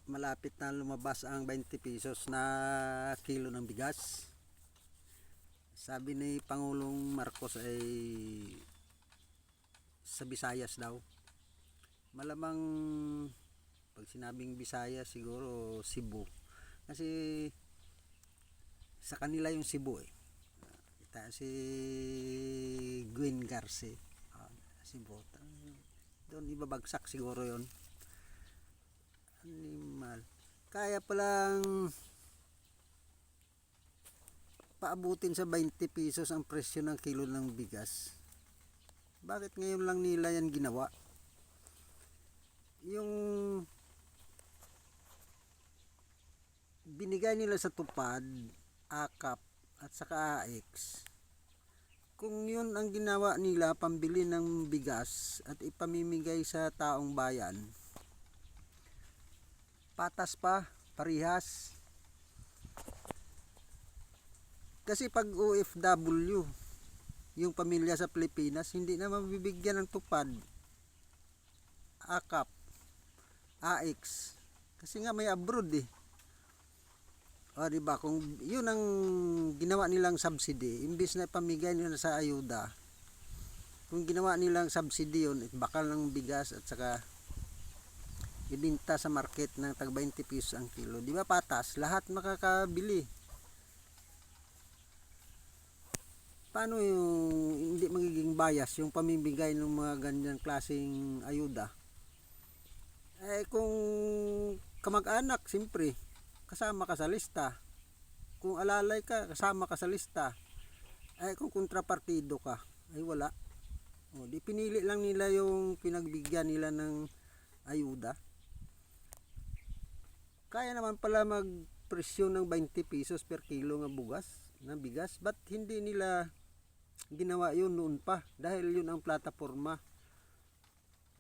malapit na lumabas ang 20 pesos na kilo ng bigas. Sabi ni Pangulong Marcos ay sa Visayas daw. Malamang pag sinabing Visayas siguro Cebu. Kasi sa kanila yung Cebu eh. Kita si Gwen Garce. Cebu. Doon ibabagsak siguro yon. Animal. Kaya palang paabutin sa 20 pesos ang presyo ng kilo ng bigas. Bakit ngayon lang nila yan ginawa? Yung binigay nila sa tupad, akap at saka AX, kung yun ang ginawa nila pambili ng bigas at ipamimigay sa taong bayan, patas pa, parihas. Kasi pag OFW, yung pamilya sa Pilipinas, hindi na mabibigyan ng tupad, akap, AX. Kasi nga may abroad eh. O diba, kung yun ang ginawa nilang subsidy, imbis na ipamigay nila sa ayuda, kung ginawa nilang subsidy yun, bakal ng bigas at saka ibinta sa market ng tag 20 pesos ang kilo, di ba patas, lahat makakabili. Paano yung hindi magiging bias yung pamimigay ng mga ganyan klaseng ayuda? Eh kung kamag-anak, siyempre kasama ka sa lista. Kung alalay ka, kasama ka sa lista. Eh kung kontrapartido ka, ay wala. O, di pinili lang nila yung pinagbigyan nila ng ayuda. Kaya naman pala magpresyo ng 20 pesos per kilo ng bigas. Ba't hindi nila ginawa yun noon pa? Dahil yun ang plataforma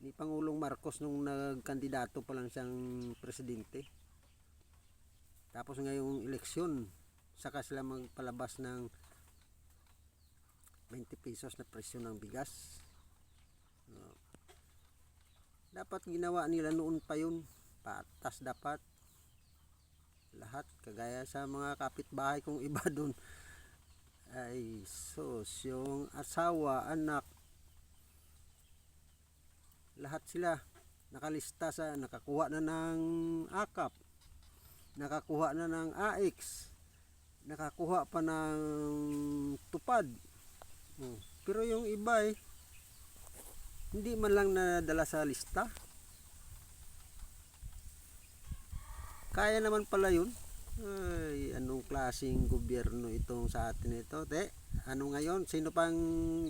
ni Pangulong Marcos nung nagkandidato pa lang siyang presidente. Tapos ngayong eleksyon, saka sila magpalabas ng 20 pesos na presyo ng bigas. Dapat ginawa nila noon pa yun. Patas dapat. Lahat, kagaya sa mga kapitbahay kong iba doon, ay sos, yung asawa, anak, lahat sila nakalista sa, nakakuha na ng akap, nakakuha na ng AX, nakakuha pa ng tupad. Pero yung iba eh, hindi man lang nadala sa lista. Kaya naman pala yun. Ay, anong klaseng gobyerno itong sa atin ito, te? Ano ngayon? Sino pang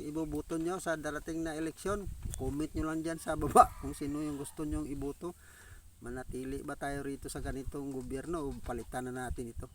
iboboto nyo sa darating na eleksyon? Comment nyo lang dyan sa baba kung sino yung gusto nyong iboto. Manatili ba tayo rito sa ganitong gobyerno o palitan na natin ito?